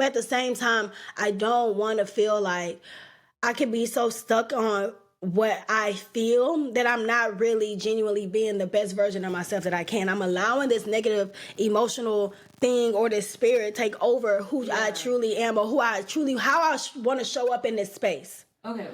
But at the same time, I don't want to feel like I could be so stuck on what I feel that I'm not really genuinely being the best version of myself that I can. I'm allowing this negative emotional thing or this spirit take over who I truly am or how I want to show up in this space. Okay.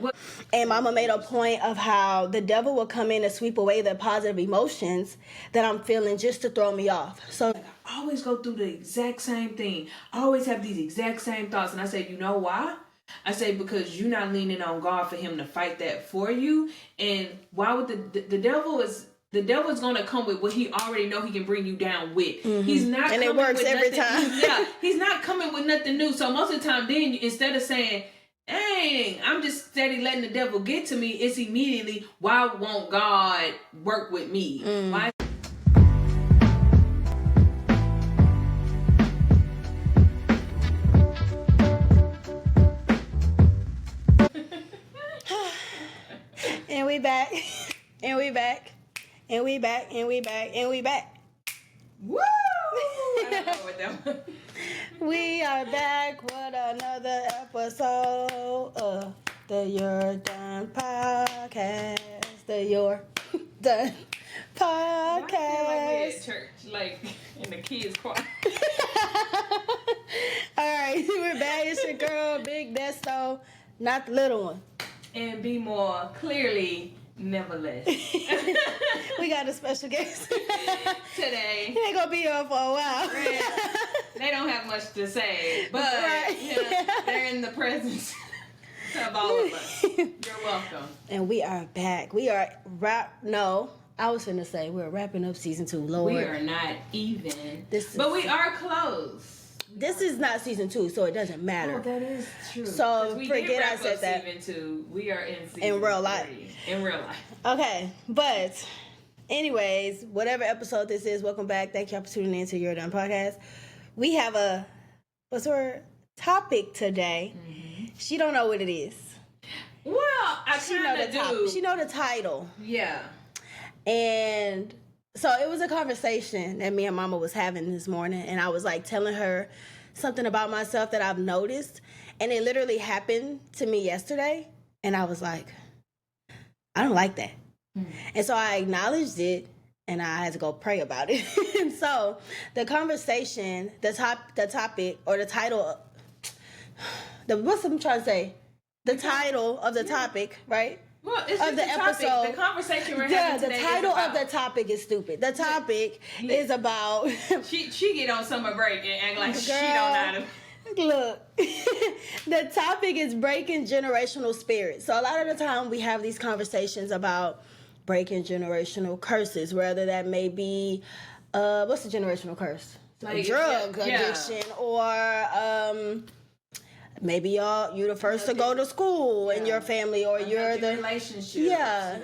And Mama made a point of how the devil will come in and sweep away the positive emotions that I'm feeling just to throw me off. So I always go through the exact same thing. I always have these exact same thoughts. And I say, you know why? I say, because you're not leaning on God for him to fight that for you. And why would the devil is going to come with what he already know he can bring you down with. Mm-hmm. He's not and coming it works with every nothing, time. he's not coming with nothing new. So most of the time, then instead of saying, dang, I'm just steady letting the devil get to me, it's immediately, why won't God work with me? Why? And we back, and we back, and we back, and we back, and we back. Woo! I don't know what that was. We are back with another episode of the You're Done podcast. The You're Done podcast. I feel like we're at church, like in the kids' choir. All right, we're back. It's your girl, Big Desto, not the little one. And be more clearly, nevertheless. We got a special guest Today. He ain't gonna be here for a while. They don't have much to say, but Right. they're in the presence of all of us. You're welcome. And we are back. We are I was finna say we're wrapping up season 2. Lord, We are not even, but we are close. This is not season 2, so it doesn't matter. Oh, that is true. So we forget did wrap I said up that. Season 2. We are in season In real life. 3. In real life. Okay, but anyways, whatever episode this is, welcome back. Thank y'all for tuning in to Your Done podcast. We have what's our topic today? Mm-hmm. She don't know what it is. Well, I kind of do. She know the title. Yeah. And so it was a conversation that me and Mama was having this morning, and I was like telling her something about myself that I've noticed, and it literally happened to me yesterday, and I was like, I don't like that. And so I acknowledged it, and I had to go pray about it. And so the conversation, the topic, or the title, what's I'm trying to say? The title of the topic, right? Well, it's just of the episode. Topic. The conversation we're having today. The title of the topic is stupid. The topic is about. She get on summer break and act like she don't know how to. Look, the topic is breaking generational spirits. So a lot of the time we have these conversations about breaking generational curses, whether that may be, what's the generational curse? Like drug addiction, or maybe you're the first to go to school in your family, or you're the relationship.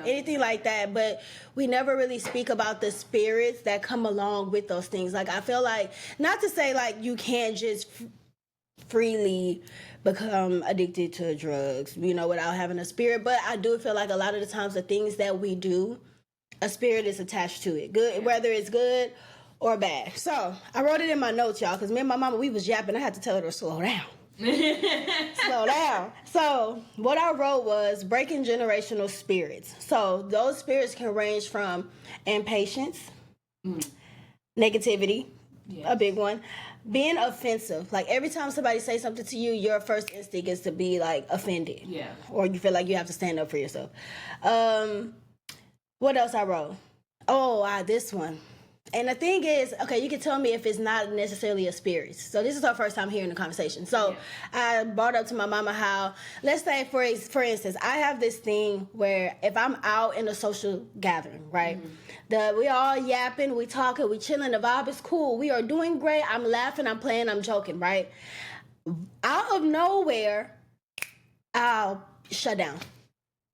Anything like that. But we never really speak about the spirits that come along with those things. Like, I feel like, not to say like you can't just freely become addicted to drugs, without having a spirit, but I do feel like a lot of the times the things that we do, a spirit is attached to it, good, whether it's good or bad. So I wrote it in my notes, y'all, because me and my mama, we was yapping. I had to tell her to slow down. Slow down. So what I wrote was breaking generational spirits. So those spirits can range from impatience, negativity, a big one, being offensive. Like, every time somebody says something to you, your first instinct is to be like offended. Yeah. Or you feel like you have to stand up for yourself. What else I wrote? This one. And the thing is, okay, you can tell me if it's not necessarily a spirit. So this is our first time hearing the conversation. So I brought up to my mama how, let's say, for instance, I have this thing where if I'm out in a social gathering, right? We all yapping, we talking, we chilling, the vibe is cool. We are doing great. I'm laughing, I'm playing, I'm joking, right? Out of nowhere, I'll shut down.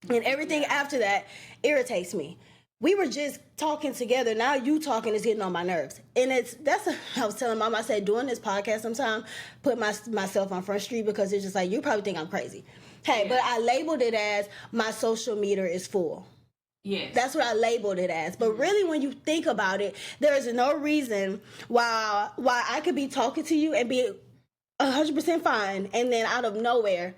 And everything after that irritates me. We were just talking together. Now you talking is getting on my nerves. And I was telling Mom, I said, doing this podcast sometime, put myself on Front Street, because it's just like, you probably think I'm crazy. Hey, but I labeled it as my social meter is full. Yes. That's what I labeled it as. But really, when you think about it, there is no reason why I could be talking to you and be 100% fine, and then out of nowhere,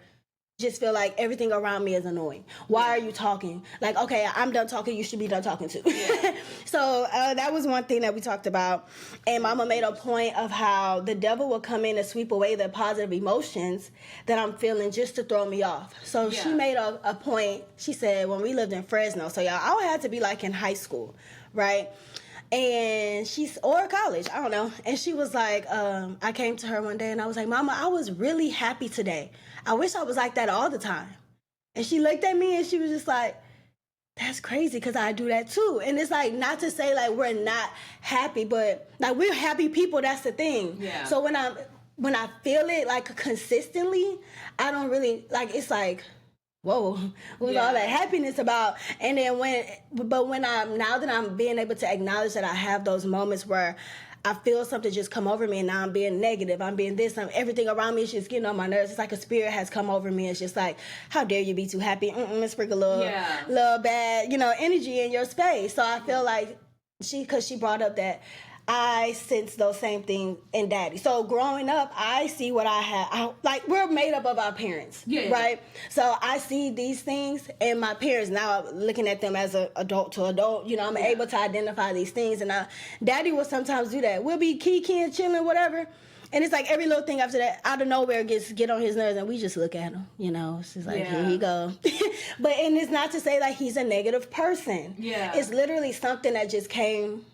just feel like everything around me is annoying. Why are you talking? Like, okay, I'm done talking. You should be done talking too. Yeah. So that was one thing that we talked about. And Mama made a point of how the devil will come in and sweep away the positive emotions that I'm feeling just to throw me off. So she made a point. She said when we lived in Fresno, so y'all, I had to be like in high school, right? And or college, I don't know. And she was like, I came to her one day and I was like, Mama, I was really happy today. I wish I was like that all the time. And she looked at me and she was just like, that's crazy because I do that too. And it's like, not to say like we're not happy, but like we're happy people, that's the thing. Yeah. So when I feel it like consistently, I don't really, like, it's like, whoa, what was all that happiness about? And then now that I'm being able to acknowledge that I have those moments where I feel something just come over me and now I'm being negative, I'm being this, everything around me is just getting on my nerves. It's like a spirit has come over me. It's just like, how dare you be too happy? Sprinkle a little bad, energy in your space. So I feel like because she brought up that I sense those same things in Daddy. So growing up, I see what I have. Like, we're made up of our parents, right? So I see these things, and my parents, now looking at them as an adult to adult, I'm able to identify these things. And Daddy will sometimes do that. We'll be kikiing, chilling, whatever. And it's like every little thing after that, out of nowhere, get on his nerves, and we just look at him. It's just like, here he go. And it's not to say like he's a negative person. Yeah. It's literally something that just came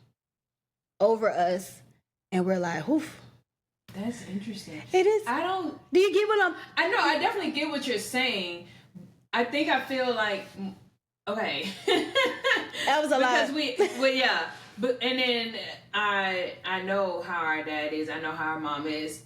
over us, and we're like, oof. That's interesting. It is. Do you get what I know, I definitely get what you're saying. I think I feel like, okay. That was a lot. But, and then I know how our dad is. I know how our mom is.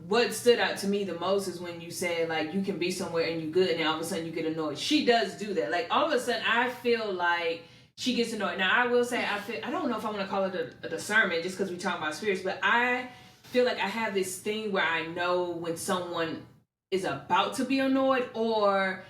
What stood out to me the most is when you said, like, you can be somewhere and you good, and then all of a sudden you get annoyed. She does do that. Like, all of a sudden I feel like she gets annoyed. Now, I will say, I don't know if I want to call it a discernment just because we talk about spirits, but I feel like I have this thing where I know when someone is about to be annoyed or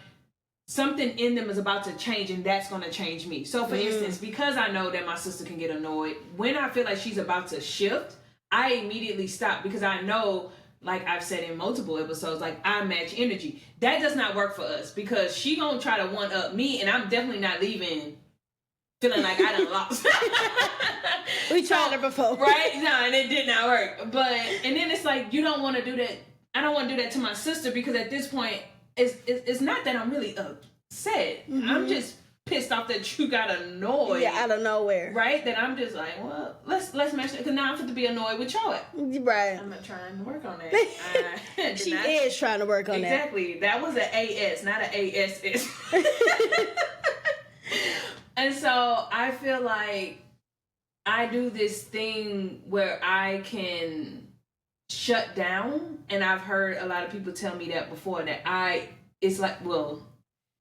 something in them is about to change, and that's going to change me. So, for instance, because I know that my sister can get annoyed, when I feel like she's about to shift, I immediately stop because I know, like I've said in multiple episodes, like, I match energy. That does not work for us because she going to try to one-up me, and I'm definitely not leaving feeling like I done lost. We tried it before. Right? No, and it did not work. And then it's like, you don't want to do that. I don't want to do that to my sister because at this point, it's not that I'm really upset. I'm just pissed off that you got annoyed. Yeah, out of nowhere. Right? That I'm just like, well, let's match it. Because now I'm going to be annoyed with y'all. Right. I'm not trying to work on that. She is trying to work on that. Exactly. That was an AS, not an ASS. And so I feel like I do this thing where I can shut down, and I've heard a lot of people tell me that before, that it's like, well,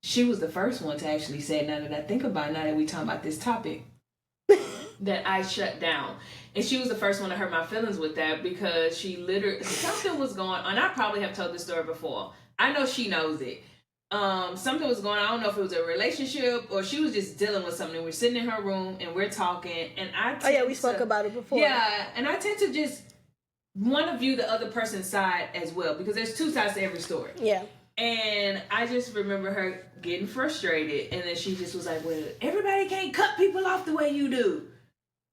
she was the first one to actually say, now that I think about it, now that we talk about this topic, that I shut down. And she was the first one to hurt my feelings with that because she literally, something was going on. I probably have told this story before. I know she knows it. Something was going on. I don't know if it was a relationship or she was just dealing with something. We're sitting in her room and we're talking, and we spoke about it before. Yeah, and I tend to just want to view the other person's side as well because there's two sides to every story. Yeah. And I just remember her getting frustrated, and then she just was like, well, everybody can't cut people off the way you do.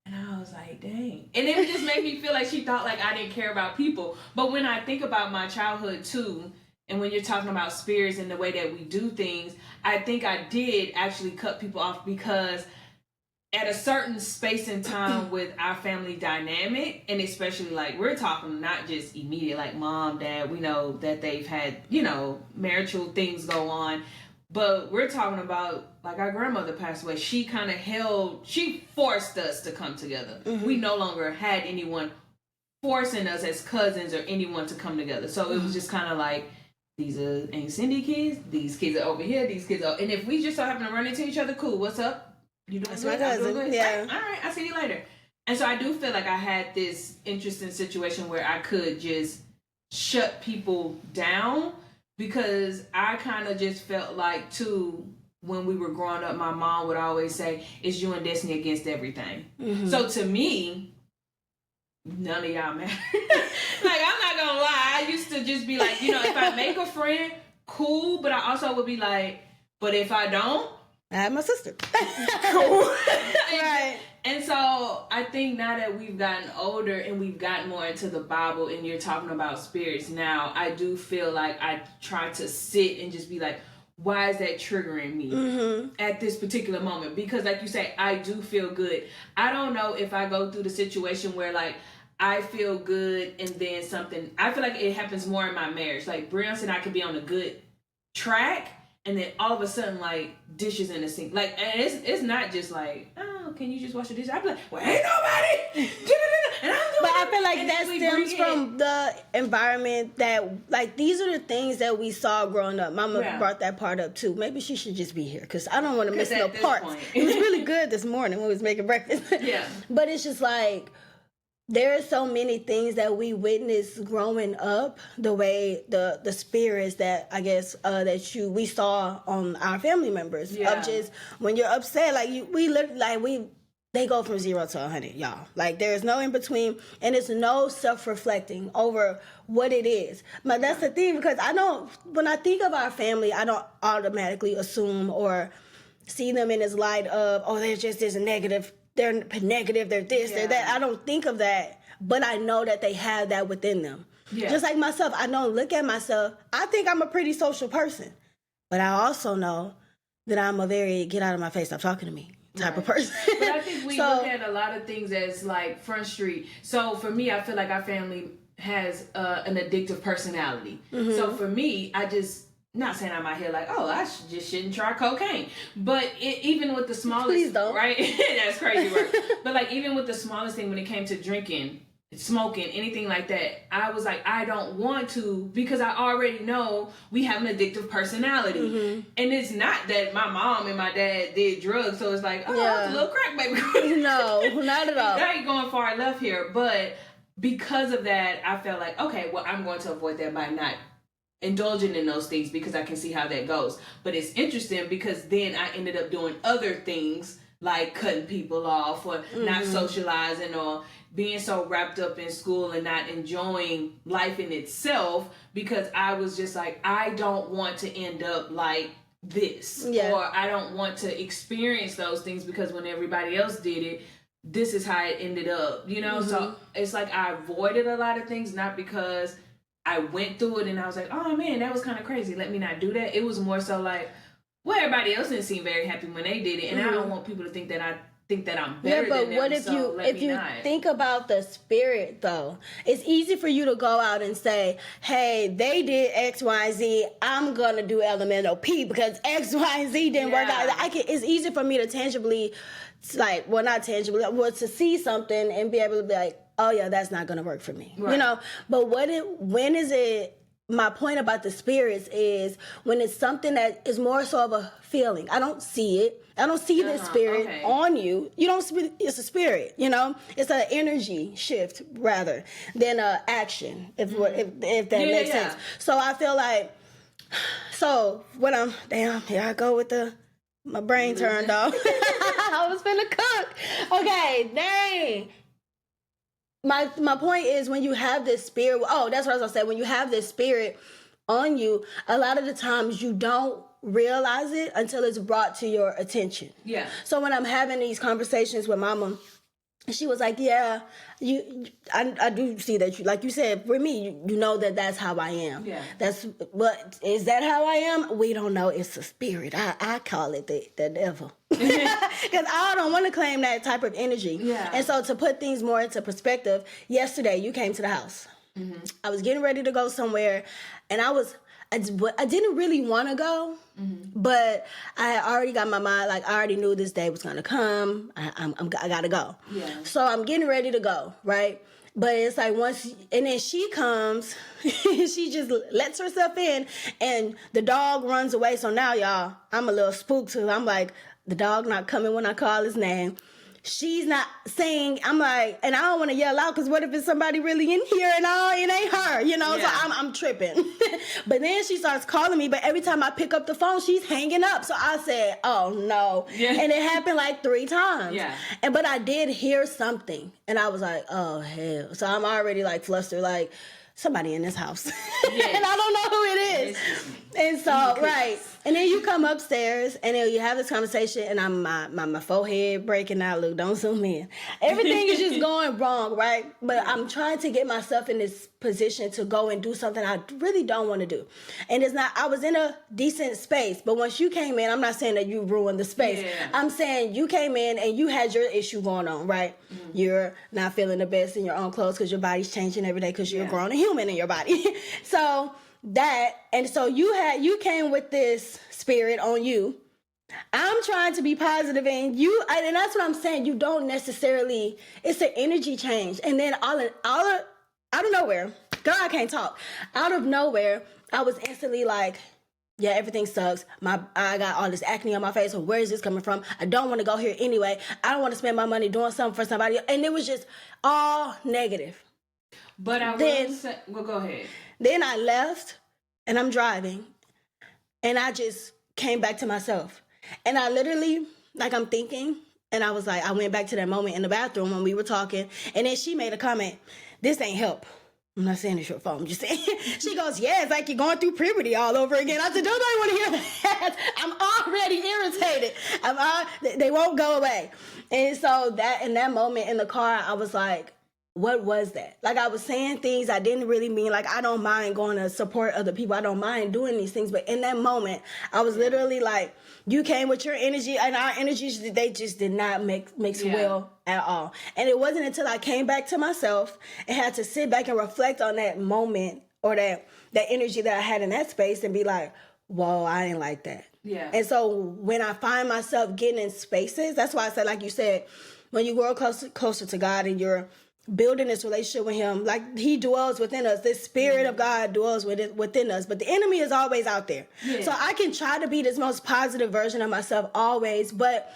And I was like, dang. And it just made me feel like she thought like I didn't care about people. But when I think about my childhood too, and when you're talking about spirits and the way that we do things, I think I did actually cut people off because at a certain space and time with our family dynamic, and especially like we're talking not just immediate, like mom, dad, we know that they've had, marital things go on, but we're talking about like our grandmother passed away. She forced us to come together. Mm-hmm. We no longer had anyone forcing us as cousins or anyone to come together. So it was just kind of like, these are Aunt Cindy kids, these kids are over here, these kids are, and if we just so happen to run into each other, cool, what's up? You doing good? My cousin. Yeah. All right, I'll see you later. And so I do feel like I had this interesting situation where I could just shut people down because I kind of just felt like, too, when we were growing up, my mom would always say, it's you and Destiny against everything. Mm-hmm. So to me, none of y'all matter. Like, I'm not gonna lie. I used to just be like, if I make a friend, cool. But I also would be like, but if I don't, I have my sister. Cool. Right. And so I think now that we've gotten older and we've gotten more into the Bible and you're talking about spirits now, I do feel like I try to sit and just be like, why is that triggering me at this particular moment? Because like you say, I do feel good. I don't know if I go through the situation where like I feel good and then something, I feel like it happens more in my marriage. Like Brianna and I could be on a good track and then all of a sudden like dishes in the sink. Like, and it's not just like, oh, can you just wash the dishes? I'd be like, well, ain't nobody. And I'm doing But I feel like and that stems from the environment that, like, these are the things that we saw growing up. Mama brought that part up too. Maybe she should just be here because I don't want to miss no parts. It was really good this morning when we was making breakfast. Yeah. But it's just like, there are so many things that we witnessed growing up, the way the spirits that I guess that we saw on our family members of just when you're upset, like they go from 0 to 100, y'all. Like there's no in between, and it's no self-reflecting over what it is. But that's the thing, because when I think of our family, I don't automatically assume or see them in this light of, oh, they're just this negative. They're negative, they're this, they're that. I don't think of that, but I know that they have that within them. Yeah. Just like myself, I don't look at myself. I think I'm a pretty social person, but I also know that I'm a very get out of my face, stop talking to me type of person. But I think we look at a lot of things as like Front Street. So for me, I feel like our family has an addictive personality. So for me, I just... Not saying I'm out here like, oh, I shouldn't try cocaine. But even with the smallest... Please don't. Right? That's crazy work. But like even with the smallest thing when it came to drinking, smoking, anything like that, I was like, I don't want to, because I already know we have an addictive personality. And it's not that my mom and my dad did drugs, so it's like, oh, it's a little crack baby. No, not at all. I ain't going far left here. But because of that, I felt like, okay, well, I'm going to avoid that by not indulging in those things, because I can see how that goes. But it's interesting because then I ended up doing other things like cutting people off or not socializing or being so wrapped up in school and not enjoying life in itself, because I was just like, I don't want to end up like this, or I don't want to experience those things because when everybody else did it, this is how it ended up, So it's like I avoided a lot of things, not because I went through it and I was like, oh man, that was kind of crazy, let me not do that. It was more so like, well, everybody else didn't seem very happy when they did it, and I don't want people to think that I'm better than them. What if you think about the spirit though? It's easy for you to go out and say, hey, they did X, Y, Z, I'm gonna do elemental P because X, Y, and Z didn't work out. It's easy for me to tangibly, to see something and be able to be like, oh yeah, that's not gonna work for me. Right. But when is it? My point about the spirits is when it's something that is more so of a feeling. I don't see it. I don't see the spirit on you. You don't. It's a spirit. It's an energy shift rather than a action. If that makes sense. So I feel like. So when here I go with my brain turned off. I was finna cook. Okay, dang. My point is, when you have this spirit, that's what I was gonna say. When you have this spirit on you, a lot of the times you don't realize it until it's brought to your attention. Yeah. So when I'm having these conversations with Mama, she was like, yeah, I do see that you, like you said, for me, you know that's how I am. Yeah. But is that how I am? We don't know. It's a spirit. I call it the devil. Because I don't want to claim that type of energy. Yeah. And so to put things more into perspective, yesterday you came to the house. I was getting ready to go somewhere, and I didn't really want to go, but I had already got my mind, like, I already knew this day was going to come. I got to go. Yeah. So I'm getting ready to go, right? But it's like and then she comes, she just lets herself in, and the dog runs away. So now, y'all, I'm a little spooked too. I'm like, the dog not coming when I call his name. she's not saying, I'm like, and I don't want to yell out because what if it's somebody really in here and all, it ain't her, you know? Yeah. So I'm tripping. But then she starts calling me, but every time I pick up the phone, she's hanging up. So I said, oh no. Yeah. And it happened like 3 times. Yeah. But I did hear something and I was like, oh hell. So I'm already like flustered, like, somebody in this house. Yes. And I don't know who it is. And so, right. And then you come upstairs and then you have this conversation and I'm my forehead breaking out. Look, don't zoom in. Everything is just going wrong, right? But I'm trying to get myself in this position to go and do something I really don't want to do. And it's not, I was in a decent space, but once you came in, I'm not saying that you ruined the space. Yeah. I'm saying you came in and you had your issue going on, right? Mm-hmm. You're not feeling the best in your own clothes because your body's changing every day because you're growing a human in your body. So you came with this spirit on you. I'm trying to be positive and that's what I'm saying. You don't necessarily, it's an energy change. And then out of nowhere, girl, I can't talk. Out of nowhere, I was instantly like, yeah, everything sucks. I got all this acne on my face. So where is this coming from? I don't want to go here anyway. I don't want to spend my money doing something for somebody else. And it was just all negative. But will say, well, go ahead. Then I left and I'm driving and I just came back to myself. And I literally, like I'm thinking, and I was like, I went back to that moment in the bathroom when we were talking. And then she made a comment, this ain't help. I'm not saying it's your fault. I'm just saying. She goes, yeah, it's like you're going through puberty all over again. I said, nobody want to hear that. I'm already irritated. They won't go away. And so that in that moment in the car, I was like, what was that? Like I was saying things I didn't really mean. Like I don't mind going to support other people. I don't mind doing these things. But in that moment, I was literally like, you came with your energy and our energies, they just did not mix well at all. And it wasn't until I came back to myself and had to sit back and reflect on that moment or that energy that I had in that space and be like, whoa, I didn't like that. Yeah. And so when I find myself getting in spaces, that's why I said, like you said, when you grow closer to God and you're building this relationship with him, like he dwells within us. This spirit of God dwells within us, but the enemy is always out there. Yeah. So I can try to be this most positive version of myself always, but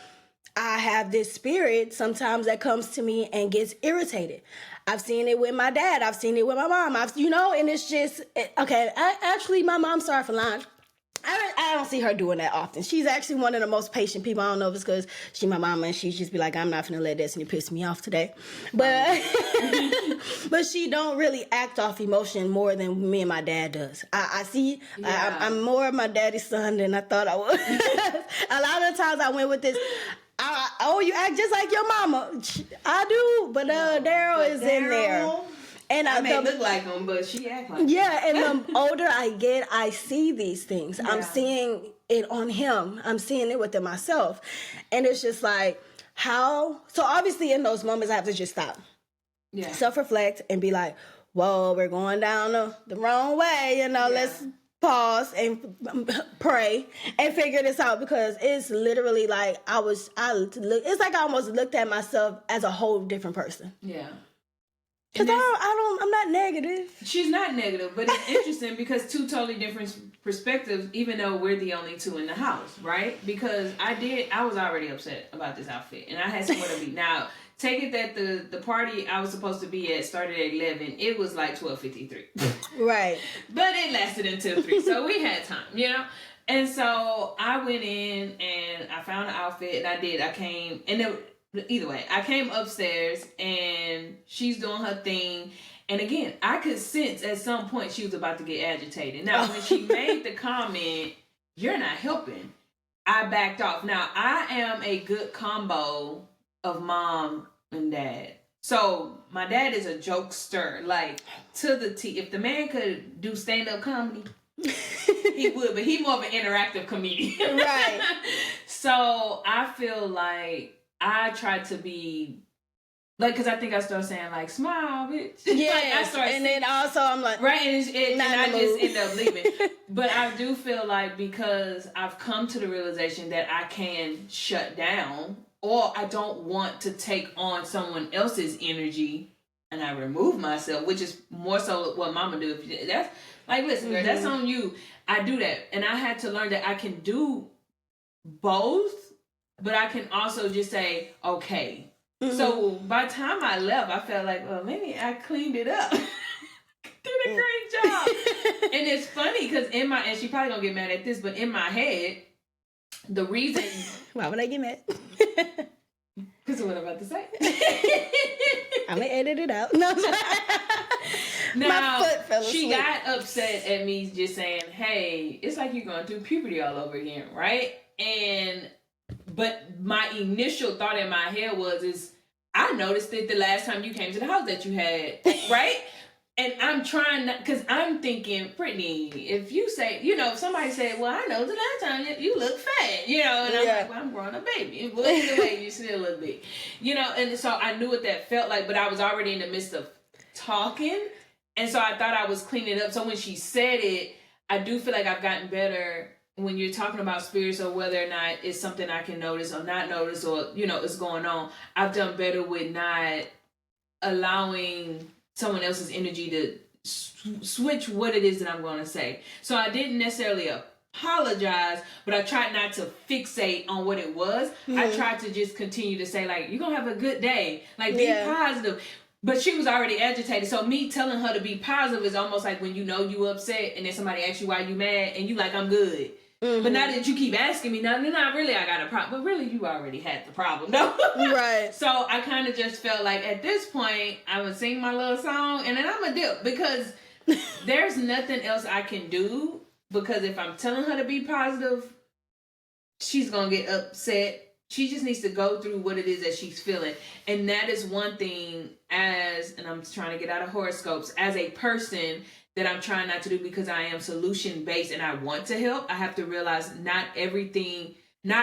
I have this spirit sometimes that comes to me and gets irritated. I've seen it with my dad. I've seen it with my mom. And it's just, okay, actually my mom, sorry for lying, I don't see her doing that often. She's actually one of the most patient people. I don't know if it's because she's my mama and she just be like, I'm not finna let Destiny piss me off today. But but she don't really act off emotion more than me and my dad does. I see, I'm more of my daddy's son than I thought I was. A lot of times I went with this, you act just like your mama. I do, but Daryl is in there. And I may look like him, but she act like him. Yeah, and the older I get, I see these things. Yeah. I'm seeing it on him. I'm seeing it within myself. And it's just like, how? So obviously in those moments, I have to just stop. Yeah. Self-reflect and be like, whoa, we're going down the wrong way. Let's pause and pray and figure this out, because it's literally like it's like I almost looked at myself as a whole different person. Yeah. Because I'm not negative. She's not negative, but it's interesting because two totally different perspectives, even though we're the only two in the house, right? Because I was already upset about this outfit, and I had somewhere to be. Now, take it that the party I was supposed to be at started at 11. It was like 12:53. Right. But it lasted until 3, so we had time, And so I went in, and I found an outfit, and I came, and either way, I came upstairs and she's doing her thing. And again, I could sense at some point she was about to get agitated. Now, when she made the comment, you're not helping, I backed off. Now, I am a good combo of mom and dad. So my dad is a jokester, like to the T. If the man could do stand-up comedy, he would, but he's more of an interactive comedian. Right. So I feel like I tried to be like, because I think I started saying like, smile, bitch. Yeah. And then also I'm like, right, and I just end up leaving. But I do feel like, because I've come to the realization that I can shut down, or I don't want to take on someone else's energy, and I remove myself, which is more so what mama do. That's like, listen, girl, that's on you. I do that, and I had to learn that I can do both. But I can also just say, okay, So by the time I left, I felt like, well, maybe I cleaned it up. Did a great job. And it's funny because and she probably gonna get mad at this, but in my head, the reason why would I get mad? Because of what I'm about to say. I'm gonna edit it out. No. Now, my foot fell asleep. She got upset at me just saying, hey, it's like you're going through puberty all over again, right? But my initial thought in my head is I noticed it the last time you came to the house that you had, right? And I'm trying not, because I'm thinking, Brittany, if you say, if somebody said, well, I know the last time you look fat, and I'm like, well, I'm growing a baby. Well, either way, you still look big, and so I knew what that felt like, but I was already in the midst of talking. And so I thought I was cleaning it up. So when she said it, I do feel like I've gotten better when you're talking about spirits or whether or not it's something I can notice or not notice or, it's going on. I've done better with not allowing someone else's energy to switch what it is that I'm going to say. So I didn't necessarily apologize, but I tried not to fixate on what it was. I tried to just continue to say, like, you're going to have a good day. Like, be positive. But she was already agitated. So me telling her to be positive is almost like when you upset and then somebody asks you why you mad and you like, I'm good. But now that you keep asking me, not really I got a problem. But really you already had the problem. No. Right. So I kind of just felt like at this point I would sing my little song and then I'm a dip because there's nothing else I can do, because if I'm telling her to be positive, she's going to get upset. She just needs to go through what it is that she's feeling. And that is one thing and I'm trying to get out of horoscopes, as a person that I'm trying not to do, because I am solution based and I want to help. I have to realize not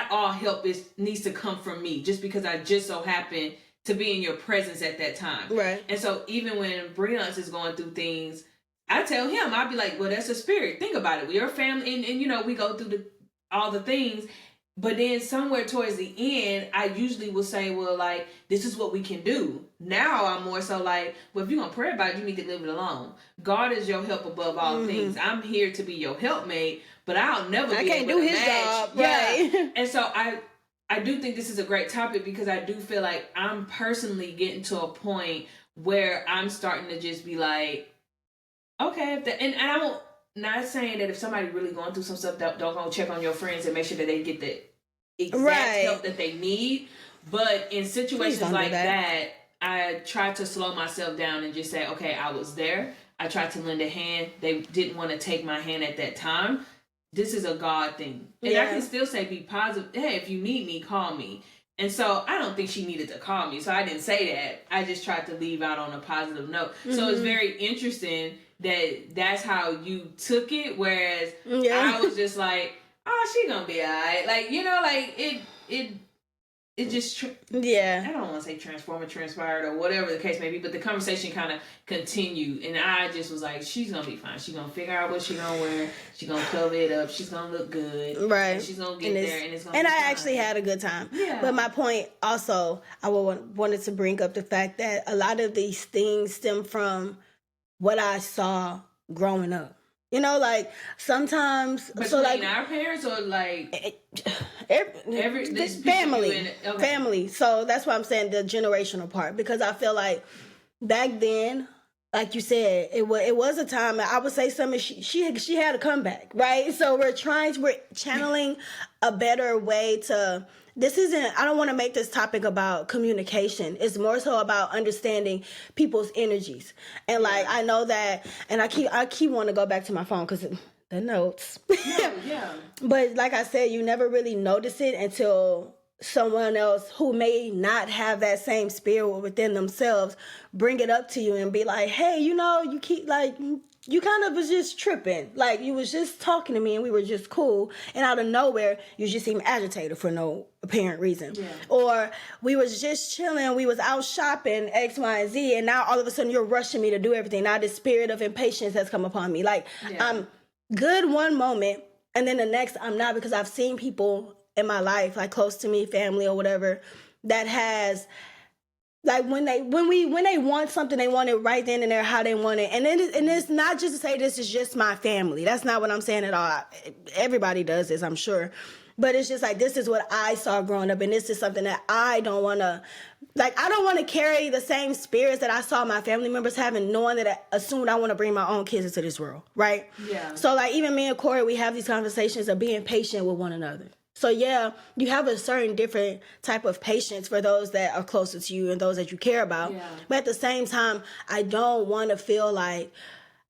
all help needs to come from me just because I just so happen to be in your presence at that time. Right. And so even when Breance is going through things, I tell him, I'll be like, well, that's a spirit. Think about it. We are family and we go through all the things. But then somewhere towards the end, I usually will say, well, like, this is what we can do. Now I'm more so like, well, if you're going to pray about it, you need to leave it alone. God is your help above all things. I'm here to be your helpmate, but I'll never be able to match. Job, right? Yeah. And so I do think this is a great topic, because I do feel like I'm personally getting to a point where I'm starting to just be like, okay, and I don't, not saying that if somebody really going through some stuff, don't go check on your friends and make sure that they get the exact help that they need. But in situations like that, I try to slow myself down and just say, okay, I was there. I tried to lend a hand. They didn't want to take my hand at that time. This is a God thing. And I can still say, be positive. Hey, if you need me, call me. And so I don't think she needed to call me. So I didn't say that. I just tried to leave out on a positive note. So it's very interesting that's how you took it, whereas I was just like, oh, she gonna be alright, like, like it just I don't want to say transform or transpired or whatever the case may be, but the conversation kind of continued, and I just was like, she's gonna be fine, she's gonna figure out what she's gonna wear, she's gonna cover it up, she's gonna look good, right, she's gonna get there, and it's gonna and be I fine. actually had a good time. But my point also, I wanted to bring up the fact that a lot of these things stem from what I saw growing up. Like sometimes, but so like our parents or like this family, family. So that's why I'm saying the generational part, because I feel like back then, like you said, it was a time I would say something. She had a comeback, right? So we're channeling a better way to. I don't want to make this topic about communication. It's more so about understanding people's energies. And like, I know that, and I keep wanting to go back to my phone because the notes. But like I said, you never really notice it until someone else who may not have that same spirit within themselves bring it up to you and be like, hey, you keep like, you kind of was just tripping. Like, you was just talking to me and we were just cool. And out of nowhere, you just seem agitated for no apparent reason. Yeah. Or we was just chilling. We was out shopping, X, Y, and Z. And now all of a sudden you're rushing me to do everything. Now this spirit of impatience has come upon me. Like, I'm good one moment. And then the next, I'm not, because I've seen people in my life, like close to me, family or whatever, that has... Like when they want something, they want it right then and there, how they want it. And it's not just to say this is just my family. That's not what I'm saying at all. Everybody does this, I'm sure. But it's just like, this is what I saw growing up, and this is something that I don't want to, like, I don't want to carry the same spirits that I saw my family members having, knowing that I assumed I want to bring my own kids into this world, right? Yeah. So, like, even me and Corey, we have these conversations of being patient with one another. So, yeah, you have a certain different type of patience for those that are closer to you and those that you care about. Yeah. But at the same time, I don't want to feel like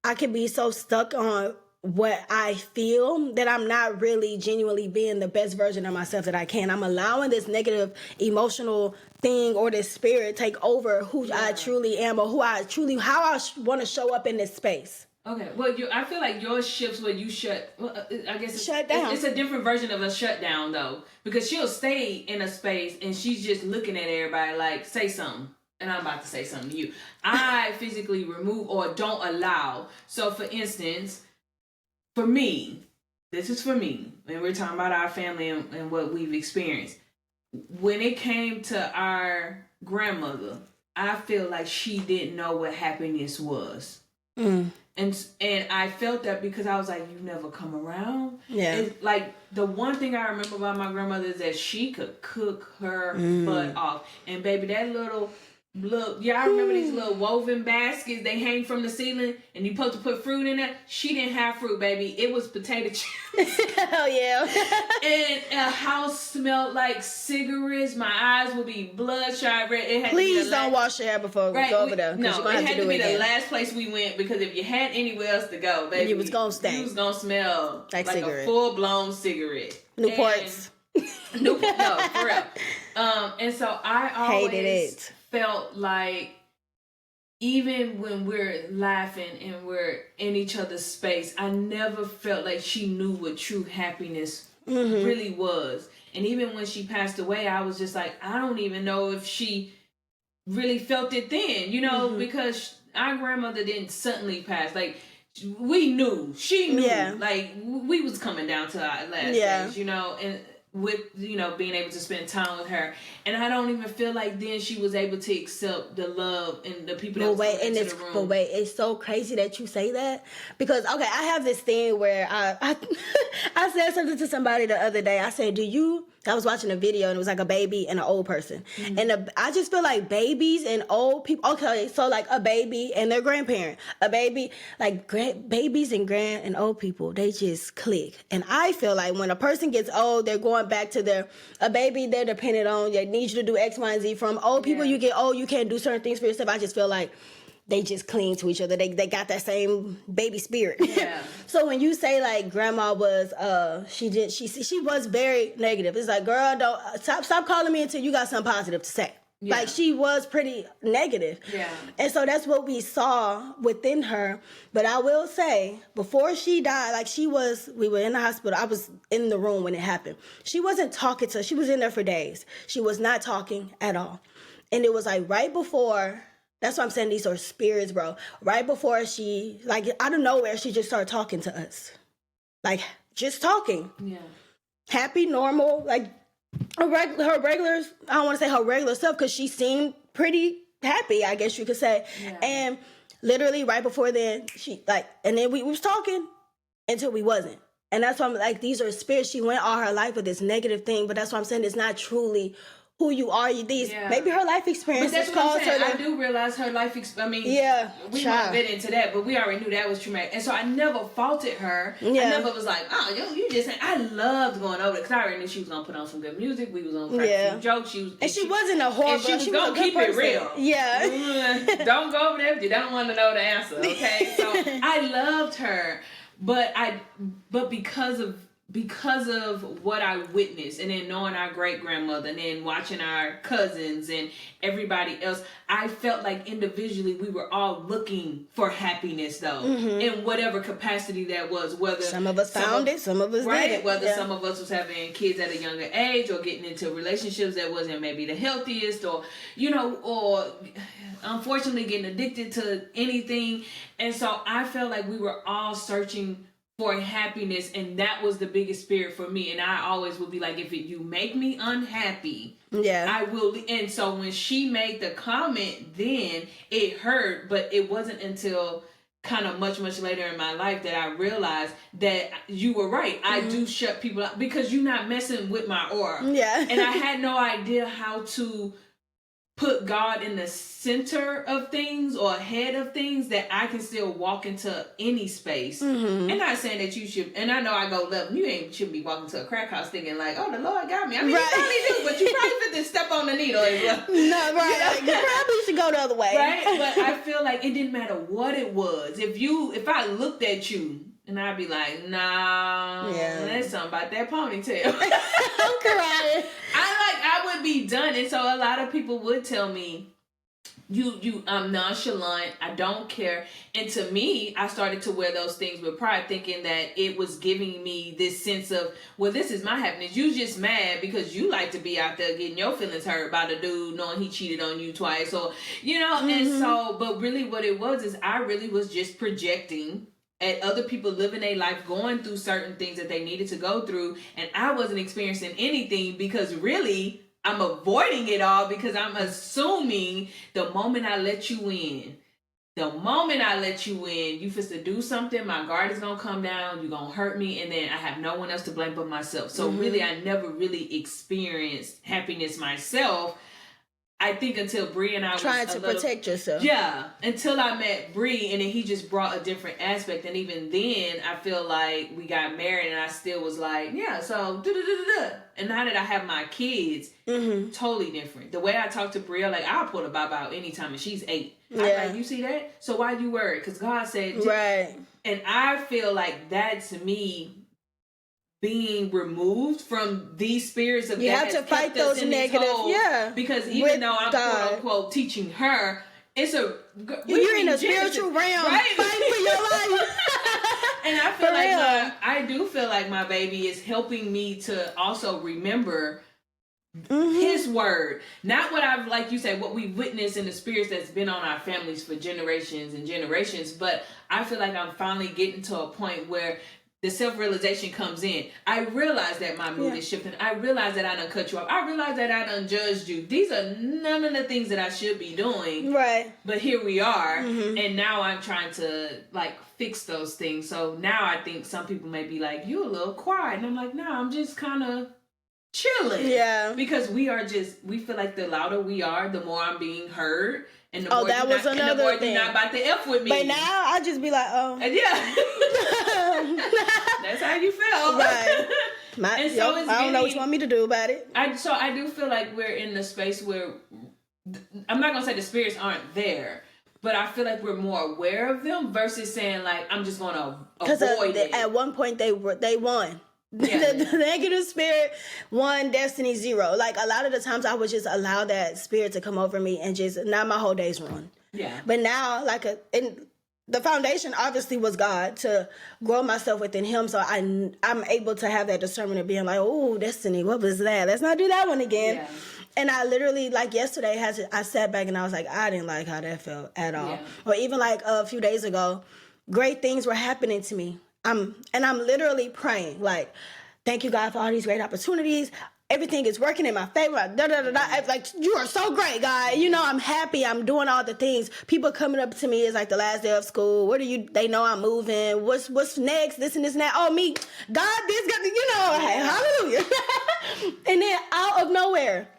I could be so stuck on what I feel that I'm not really genuinely being the best version of myself that I can. I'm allowing this negative emotional thing or this spirit take over who I truly am, or how I want to show up in this space. Okay, well, I feel like yours shifts where you I guess Shut down. It's a different version of a shutdown, though, because she'll stay in a space and she's just looking at everybody like, say something. And I'm about to say something to you. I physically remove or don't allow. So, for instance, for me, this is for me, and we're talking about our family and what we've experienced. When it came to our grandmother, I feel like she didn't know what happiness was. And I felt that because I was like, you never come around. Yeah. It's like, the one thing I remember about my grandmother is that she could cook her butt off. And baby, that little, y'all remember these little woven baskets they hang from the ceiling and you supposed to put fruit in it? She didn't have fruit, baby. It was potato chips. Hell yeah. And a house smelled like cigarettes. My eyes would be bloodshot red. It had Please to be don't wash your hair before we go over there. No, you're gonna it have had to do be it the again. last place we went, because if you had anywhere else to go, baby, You was gonna stink. You was gonna smell like cigarette. a full-blown cigarette. Newports. No, for real. And so I always Hated it. felt like, even when we're laughing and we're in each other's space, I never felt like she knew what true happiness really was. And even when she passed away, I was just like, I don't even know if she really felt it then, because our grandmother didn't suddenly pass. Like, we knew. She knew. Yeah. Like, we was coming down to our last stage, and with, being able to spend time with her. And I don't even feel like then she was able to accept the love and the people that was coming into the room. But wait, it's so crazy that you say that, because, okay, I have this thing where I said something to somebody the other day. I said, I was watching a video and it was like a baby and an old person. And I just feel like babies and old people, okay, so like a baby and their grandparent, a baby, like babies and old people, they just click. And I feel like when a person gets old, they're going back to a baby they're dependent on, they need you to do X, Y, and Z. From old people, you get old, you can't do certain things for yourself. I just feel like they just cling to each other. They got that same baby spirit. Yeah. So when you say like grandma was, she was very negative. It's like, girl, don't stop calling me until you got something positive to say. Yeah. Like, she was pretty negative. Yeah. And so that's what we saw within her. But I will say, before she died, like, we were in the hospital. I was in the room when it happened. She wasn't talking to us. She was in there for days. She was not talking at all. And it was like right before. That's why I'm saying these are spirits, bro. Right before she, like, out of nowhere, she just started talking to us. Like, just talking. Yeah. Happy, normal, like, her regular, I don't want to say her regular self, because she seemed pretty happy, I guess you could say. Yeah. And literally right before then, and then we was talking until we wasn't. And that's why I'm like, these are spirits. She went all her life with this negative thing, but that's why I'm saying it's not truly who you are. Maybe her life experience. But that's what I'm saying. I do realize her life experience. We won't get into that, but we already knew that was traumatic. And so I never faulted her. Yeah. I never was like, oh, you just. I loved going over there because I already knew she was gonna put on some good music. We was gonna crack some jokes. She wasn't a horrible. She was gonna keep it real. Yeah. Don't go over there if you don't want to know the answer. Okay. So I loved her, but because of what I witnessed, and then knowing our great grandmother, and then watching our cousins and everybody else, I felt like individually we were all looking for happiness, though, in whatever capacity that was. Whether some of us found it, some of us didn't. Whether some of us was having kids at a younger age, or getting into relationships that wasn't maybe the healthiest, or or unfortunately getting addicted to anything. And so I felt like we were all searching for happiness, and that was the biggest spirit for me. And I always would be like, if you make me unhappy, I will. And so when she made the comment, then it hurt, but it wasn't until kind of much later in my life that I realized that you were right. I do shut people out because you're not messing with my aura. Yeah. And I had no idea how to put God in the center of things or head of things, that I can still walk into any space. And not saying that you should, and I know I go left, you shouldn't be walking to a crack house thinking like, oh, the Lord got me. I mean, you probably do, but you probably fit to step on the needle as well. No, right. You probably should go the other way. Right? But I feel like it didn't matter what it was. If I looked at you, and I'd be like, nah, there's something about that ponytail. I'm crying. I would be done. And so a lot of people would tell me, I'm nonchalant, I don't care. And to me, I started to wear those things with pride, thinking that it was giving me this sense of, well, this is my happiness. You just mad because you like to be out there getting your feelings hurt by the dude knowing he cheated on you twice. Or, and so, but really what it was is I really was just projecting at other people living their life, going through certain things that they needed to go through, and I wasn't experiencing anything because really I'm avoiding it all because I'm assuming the moment I let you in, you fist to do something, my guard is gonna come down, you're gonna hurt me, and then I have no one else to blame but myself. So really, I never really experienced happiness myself. I think until Bree and I was trying to protect yourself. Yeah, until I met Bree, and then he just brought a different aspect. And even then, I feel like we got married, and I still was like, yeah, so da-da-da-da-da. And now that I have my kids, totally different. The way I talk to Bria, like, I'll pull the Bible out anytime, and she's 8. I'm like, you see that? So why you worried? Because God said, right. And I feel like that's me being removed from these spirits of you have to fight those negative, because even though I'm quote unquote teaching her, it's you're in a spiritual realm, right? fighting for your life. And I feel I do feel like my baby is helping me to also remember His word, not what I've, like you said, what we witnessed in the spirits that's been on our families for generations and generations. But I feel like I'm finally getting to a point where the self-realization comes in. I realize that my mood is shifting. I realize that I done cut you off. I realize that I done judged you. These are none of the things that I should be doing. Right. But here we are. And now I'm trying to fix those things. So now I think some people may be like, you a little quiet. And I'm like, no, I'm just kind of chilling. Yeah. Because we feel like the louder we are, the more I'm being heard. And the more that was another thing. You're not about to F with me. But now I just be like, oh. That's how you feel. Right. And so I don't know what you want me to do about it. So I do feel like we're in the space where, I'm not going to say the spirits aren't there, but I feel like we're more aware of them versus saying like, I'm just going to avoid it. At one point they won. The negative spirit won, destiny 0. Like a lot of the times I would just allow that spirit to come over me and just, now my whole day's ruined. Yeah. But now the foundation obviously was God, to grow myself within Him, so I'm able to have that discernment of being like, oh, destiny, what was that? Let's not do that one again. Yeah. And I literally, like yesterday, I sat back and I was like, I didn't like how that felt at all. Yeah. Or even like a few days ago, great things were happening to me. I'm literally praying, like, thank you, God, for all these great opportunities. Everything is working in my favor. Like, you are so great, God. I'm happy. I'm doing all the things. People coming up to me, it's like the last day of school. They know I'm moving. What's next? This and this and that. Oh, me. God, this, God, hey, hallelujah. And then out of nowhere,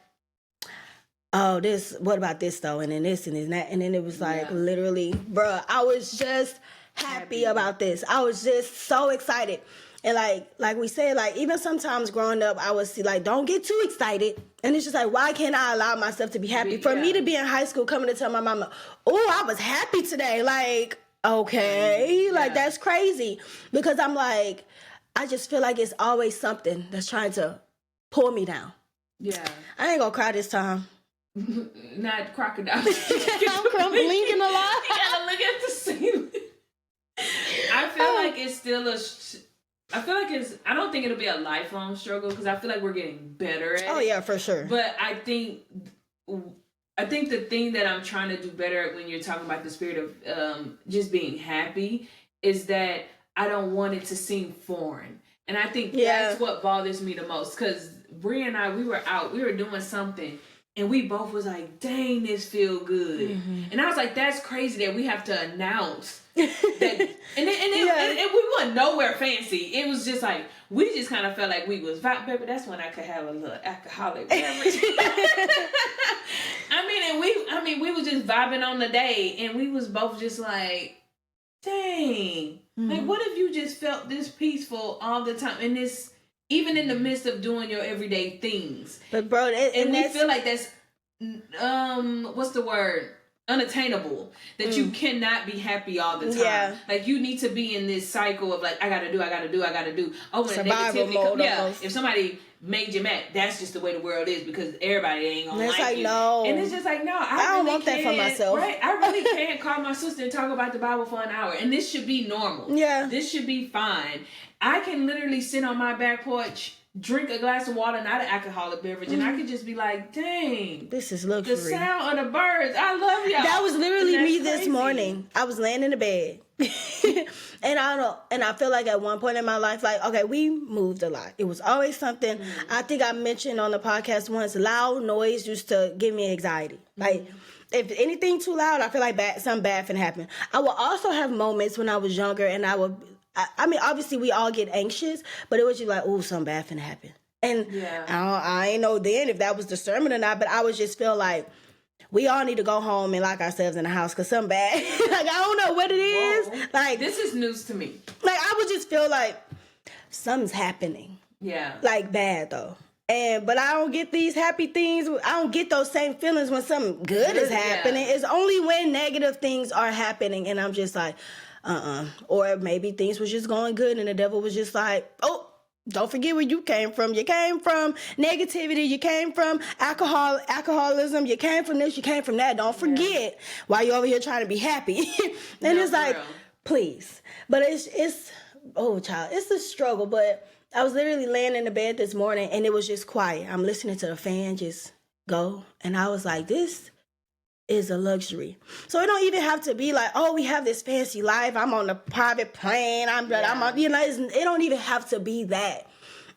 oh, what about this though? And then this and that. And then it was like, literally, bruh, I was just happy about this. I was just so excited. And like we said, like even sometimes growing up, I would see like, don't get too excited. And it's just like, why can't I allow myself to be happy? For me to be in high school, coming to tell my mama, oh, I was happy today. Like, okay, like that's crazy. Because I'm like, I just feel like it's always something that's trying to pull me down. Yeah. I ain't gonna cry this time. Not crocodile. I'm blinking a lot. You gotta look at the ceiling. I feel like it's still I don't think it'll be a lifelong struggle because I feel like we're getting better at it. Oh, yeah, for sure. But I think the thing that I'm trying to do better at when you're talking about the spirit of just being happy is that I don't want it to seem foreign. And I think that's what bothers me the most because Brie and I, we were doing something And we both was like, dang, this feel good. And I was like, that's crazy that we have to announce that. And we weren't nowhere fancy. It was just like, we just kind of felt like we was, baby, that's when I could have a little alcoholic beverage. We was just vibing on the day. And we was both just like, dang. Like, what if you just felt this peaceful all the time? And this, even in the midst of doing your everyday things. But bro, and we feel like that's what's the word? Unattainable. That you cannot be happy all the time. Yeah. Like, you need to be in this cycle of like, I gotta do. Oh, when negativity comes, if somebody made you mad, that's just the way the world is, because everybody ain't gonna like you. No. And it's just like, no, I don't really want that for myself. Right? I really can't call my sister and talk about the Bible for an hour. And this should be normal. Yeah. This should be fine. I can literally sit on my back porch, drink a glass of water, not an alcoholic beverage, and I could just be like, dang, this is luxury. The sound of the birds. I love y'all. That was literally me this morning. I was laying in the bed. And I feel like at one point in my life, like, okay, we moved a lot. It was always something. I think I mentioned on the podcast once, loud noise used to give me anxiety. Like, if anything too loud, I feel like something bad can happen. I would also have moments when I was younger, and I mean, obviously we all get anxious, but it was just like, oh, something bad finna happen. And I ain't know then if that was discernment or not, but I would just feel like we all need to go home and lock ourselves in the house because something bad. Like, I don't know what it is. Like, this is news to me. Like, I would just feel like something's happening. Yeah. Like, bad though. But I don't get these happy things. I don't get those same feelings when something good is happening. It's only when negative things are happening, and I'm just like, or maybe things was just going good and the devil was just like, oh, don't forget where you came from. You came from negativity. You came from alcoholism. You came from this. You came from that. Don't forget while you're over here trying to be happy. And it's like, please. But it's oh, child, it's a struggle. But I was literally laying in the bed this morning and it was just quiet. I'm listening to the fan just go. And I was like, this is a luxury. So it don't even have to be like, oh, we have this fancy life. I'm on a private plane. I'm on, it don't even have to be that.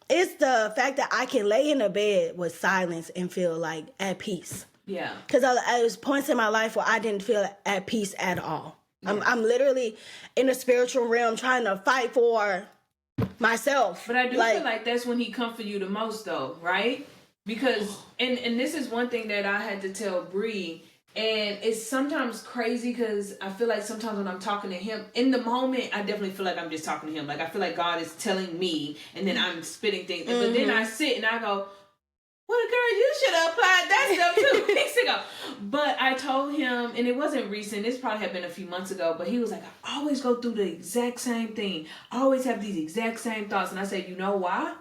It's the fact that I can lay in a bed with silence and feel like at peace. Yeah. Because I was points in my life where I didn't feel at peace at all. Yeah. I'm literally in the spiritual realm trying to fight for myself. But I do feel like that's when he comforts you the most though, right? Because, and this is one thing that I had to tell Bree. And it's sometimes crazy because I feel like sometimes when I'm talking to him, in the moment, I definitely feel like I'm just talking to him. Like, I feel like God is telling me, and then I'm spitting things. Mm-hmm. But then I sit and I go, well, girl, you should have applied that stuff 2 weeks ago. But I told him, and it wasn't recent. This probably had been a few months ago. But he was like, I always go through the exact same thing. I always have these exact same thoughts. And I said, you know why?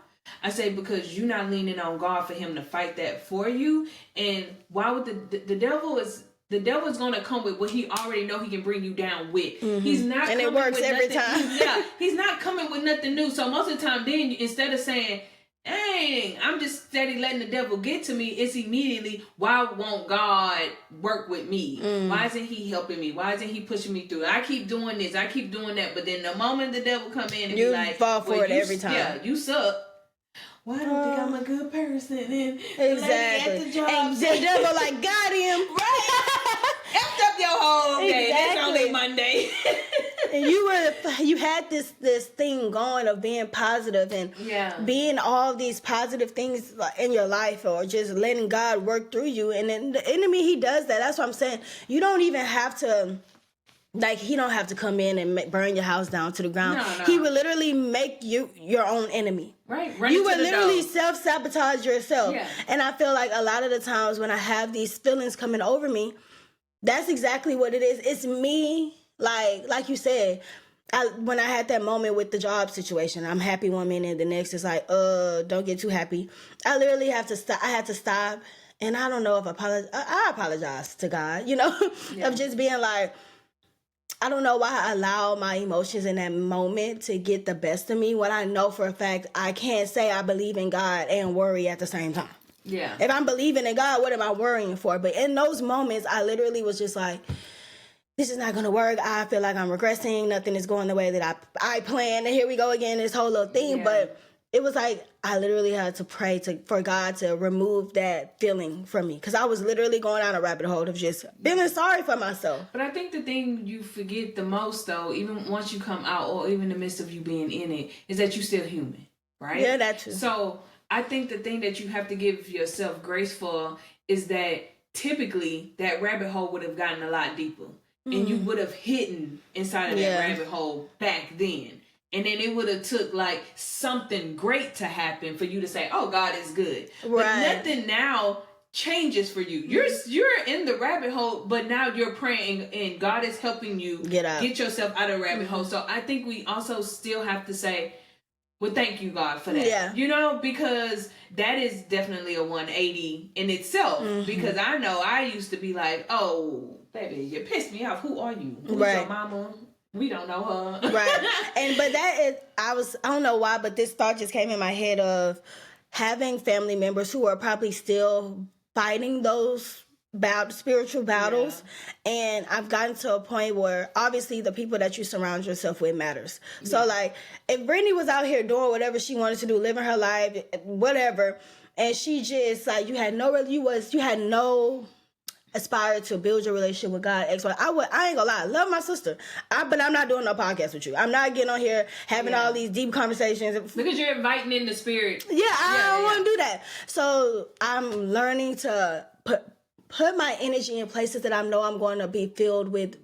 I say, because you're not leaning on God for him to fight that for you. And why would the devil is going to come with what he already know he can bring you down with. Mm-hmm. He's not and coming it works with every nothing, time. He's not coming with nothing new. So most of the time then, instead of saying, dang, I'm just steady letting the devil get to me, it's immediately, why won't God work with me? Why isn't he helping me? Why isn't he pushing me through? I keep doing this, I keep doing that. But then the moment the devil come in and you be like, fall for it every time. Yeah, you suck. Well, I don't think I'm a good person. And exactly. The lady at the job and the devil like, got him. Right. Effed up your whole day. Exactly. It's only Monday. And you had this thing going of being positive and being all these positive things in your life, or just letting God work through you. And then the enemy, he does that. That's what I'm saying. You don't even have to. Like, he don't have to come in and burn your house down to the ground. No. He would literally make you your own enemy. Right. You would literally self-sabotage yourself. Yeah. And I feel like a lot of the times when I have these feelings coming over me, that's exactly what it is. It's me, like you said, when I had that moment with the job situation, I'm happy one minute, the next is like, don't get too happy. I literally have to stop. I had to stop. And I don't know if I apologize to God, of just being like, I don't know why I allow my emotions in that moment to get the best of me when I know for a fact I can't say I believe in God and worry at the same time. Yeah. If I'm believing in God, what am I worrying for? But in those moments, I literally was just like, this is not going to work. I feel like I'm regressing. Nothing is going the way that I planned. And here we go again, this whole little thing. Yeah. But it was like I literally had to pray for God to remove that feeling from me, because I was literally going down a rabbit hole of just feeling sorry for myself. But I think the thing you forget the most, though, even once you come out, or even in the midst of you being in it, is that you're still human, right? Yeah, that's true. So I think the thing that you have to give yourself grace for is that typically that rabbit hole would have gotten a lot deeper, and you would have hidden inside of that rabbit hole back then. And then it would have took like something great to happen for you to say, "Oh, God is good." Right. But nothing now changes for you. You're in the rabbit hole, but now you're praying and God is helping you get yourself out of the rabbit hole. So I think we also still have to say, well, thank you, God, for that. Yeah. You know, because that is definitely a 180 in itself. Because I know I used to be like, "Oh, baby, you pissed me off. Who are you? Who's your mama? We don't know her." Right. But that is, I don't know why, but this thought just came in my head of having family members who are probably still fighting those spiritual battles. And I've gotten to a point where obviously the people that you surround yourself with matters. So like if Brittany was out here doing whatever she wanted to do, living her life, whatever, and she just like, you had no aspire to build your relationship with God. I ain't gonna lie, I love my sister, but I'm not doing no podcast with you. I'm not getting on here having all these deep conversations because you're inviting in the spirit. I don't want to do that. So I'm learning to put my energy in places that I know I'm going to be filled with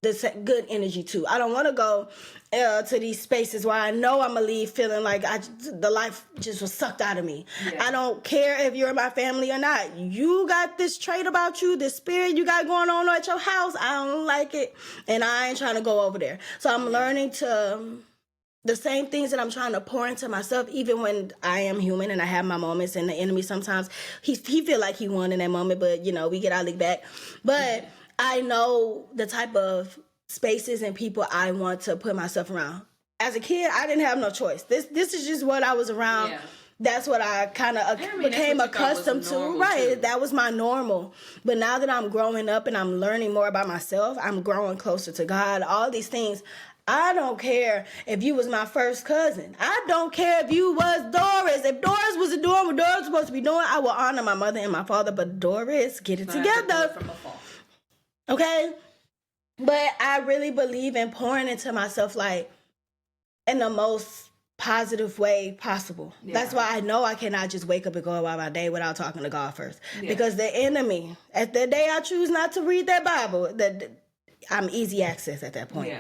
this good energy too. I don't want to go to these spaces where I know I'm gonna leave feeling like the life just was sucked out of me. I don't care if you're in my family or not. You got this trait about you, this spirit you got going on at your house. I don't like it, and I ain't trying to go over there. So I'm learning to the same things that I'm trying to pour into myself, even when I am human and I have my moments. And the enemy sometimes he feel like he won in that moment, but you know we get our league back. But I know the type of spaces and people I want to put myself around. As a kid, I didn't have no choice. This is just what I was around. That's what I kind of became accustomed to. Right, too. That was my normal. But now that I'm growing up and I'm learning more about myself, I'm growing closer to God, all these things. I don't care if you was my first cousin. I don't care if you was Doris. If Doris was doing what Doris was supposed to be doing, I will honor my mother and my father. But Doris, get it together. Okay? But I really believe in pouring into myself, like, in the most positive way possible. That's why I know I cannot just wake up and go about my day without talking to God first. Because the enemy, at the day I choose not to read that Bible, I'm easy access at that point.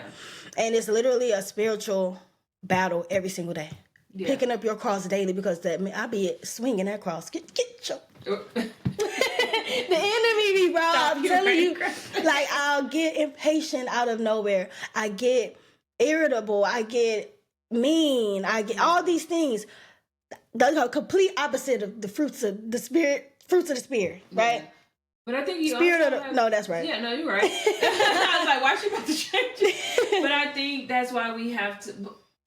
And it's literally a spiritual battle every single day. Picking up your cross daily, because I be swinging that cross. Get your... The enemy be, bro. I'm telling you. Like, I'll get impatient out of nowhere. I get irritable. I get mean. I get all these things. The complete opposite of the fruits of the spirit, right? But I think no, that's right. Yeah, no, you're right. I was like, why is she about to change it? But I think that's why we have to.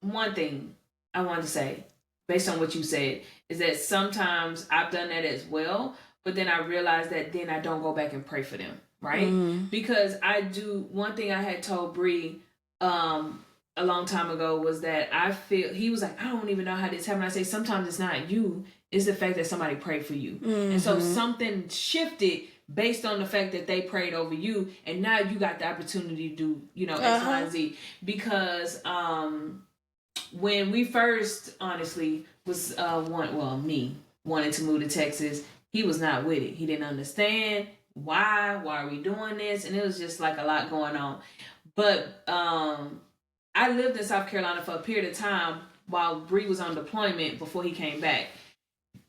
One thing I wanted to say, based on what you said, is that sometimes I've done that as well. But then I realized that then I don't go back and pray for them, right? Because I do. One thing I had told Bree a long time ago was that I feel, he was like, I don't even know how this happened. I say, sometimes it's not you, it's the fact that somebody prayed for you. And so something shifted based on the fact that they prayed over you, and now you got the opportunity to do, X, Y, and Z. Because when we first, honestly, was me wanted to move to Texas, he was not with it. He didn't understand why are we doing this, and it was just like a lot going on. But I lived in South Carolina for a period of time while Bree was on deployment before he came back.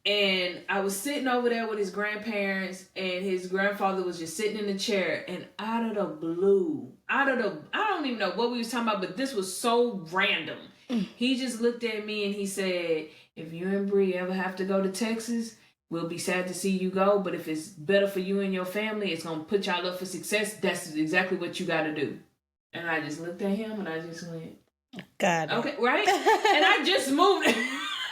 And I was sitting over there with his grandparents, and his grandfather was just sitting in the chair, and out of the blue, I don't even know what we was talking about, but this was so random. He just looked at me and he said, if you and Bree ever have to go to Texas, we'll be sad to see you go, but if it's better for you and your family, it's going to put y'all up for success. That's exactly what you got to do. And I just looked at him and I just went, God. Okay, right? And I just moved.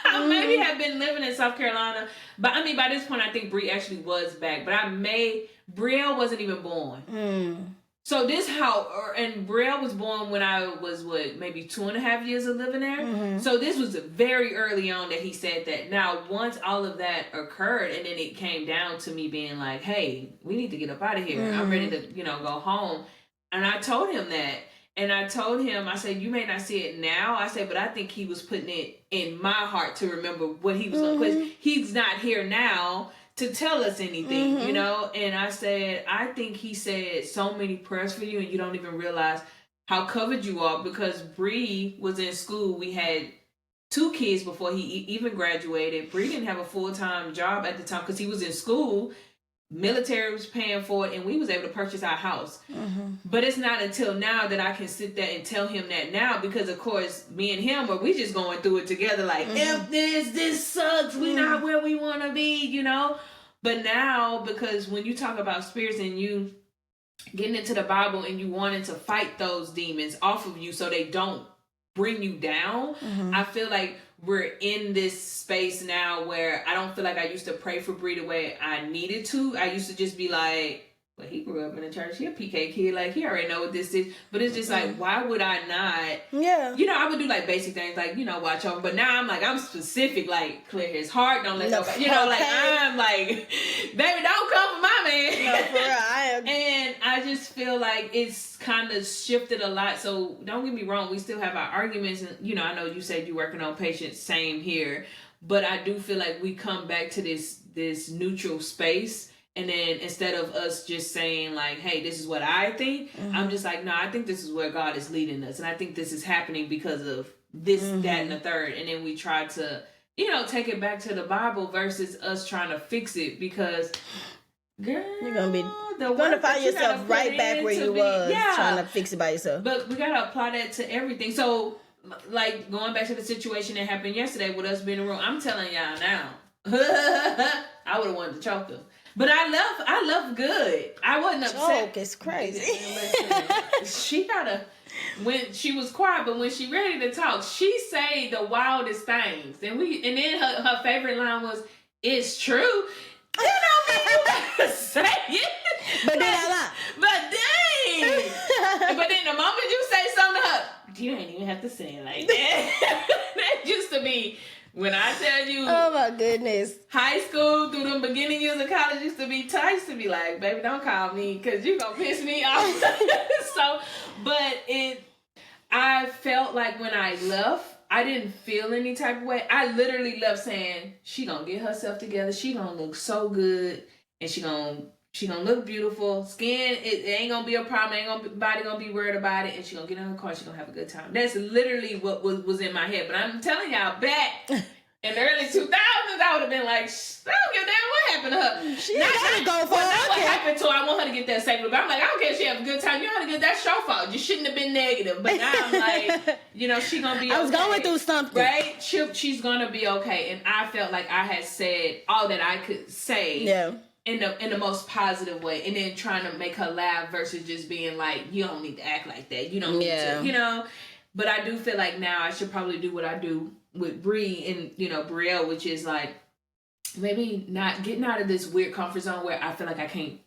I maybe have been living in South Carolina, but I mean, by this point, I think Bree actually was back. But Brielle wasn't even born. So this and Brielle was born when I was maybe 2.5 years of living there. Mm-hmm. So this was very early on that he said that. Now, once all of that occurred, and then it came down to me being like, "Hey, we need to get up out of here. Mm-hmm. I'm ready to, go home." And I told him that, and I told him, I said, "You may not see it now," I said, "but I think he was putting it in my heart to remember what he was because he's not here now to tell us anything, and I said, I think he said so many prayers for you and you don't even realize how covered you are, because Bree was in school. We had 2 kids before he even graduated. Bree didn't have a full-time job at the time because he was in school. Military was paying for it, and we was able to purchase our house. But it's not until now that I can sit there and tell him that now, because of course me and him we just going through it together, like if this sucks, we not where we want to be, But now, because when you talk about spirits and you getting into the Bible and you wanting to fight those demons off of you so they don't bring you down, I feel like we're in this space now where I don't feel like I used to pray for Bree the way I needed to. I used to just be like, well, he grew up in the church. He a PK kid. Like, he already know what this is. But it's just like, why would I not? Yeah. I would do like basic things like, watch over. But now I'm specific, like clear his heart. Don't let nobody, I'm like, baby, don't come for my man. No, for real. I am. And I just feel like it's kind of shifted a lot. So don't get me wrong. We still have our arguments. And, I know you said you're working on patience. Same here. But I do feel like we come back to this neutral space. And then instead of us just saying like, hey, this is what I think, I'm just like, no, I think this is where God is leading us. And I think this is happening because of this, that, and the third. And then we try to, take it back to the Bible versus us trying to fix it, because, girl, you're going to find yourself right back where you was trying to fix it by yourself. But we got to apply that to everything. So, like, going back to the situation that happened yesterday with us being in the room, I'm telling y'all now, I would have wanted to choke them. But I love good. I wasn't upset. Joke, it's crazy. She when she was quiet, but when she ready to talk, she say the wildest things. And then her favorite line was, "It's true." You gotta say it. But then I lie. But dang. But then the moment you say something to her, you ain't even have to say it like that. That used to be. When I tell you, oh my goodness, high school through the beginning years of college used to be tight, to be like, baby, don't call me because you gonna piss me off. I felt like when I left, I didn't feel any type of way. I literally left saying, she gonna get herself together. She gonna look so good, and she gonna look beautiful. Skin, it ain't gonna be a problem. Body gonna be worried about it, and she gonna get in her car. She gonna have a good time. That's literally what was in my head. But I'm telling y'all, back in the early 2000s, I would have been like, I don't give a damn what happened to her. She gotta go for it. What happened to her? I want her to get that safely. But I'm like, I don't care if she have a good time. You know how to get that show fault. You shouldn't have been negative. But now I'm like, she gonna be okay. I was going through something. Right? She's gonna be okay. And I felt like I had said all that I could say. Yeah. In the most positive way, and then trying to make her laugh versus just being like, you don't need to act like that. You don't need to, But I do feel like now I should probably do what I do with Bree and, Brielle, which is like, maybe not getting out of this weird comfort zone where I feel like I can't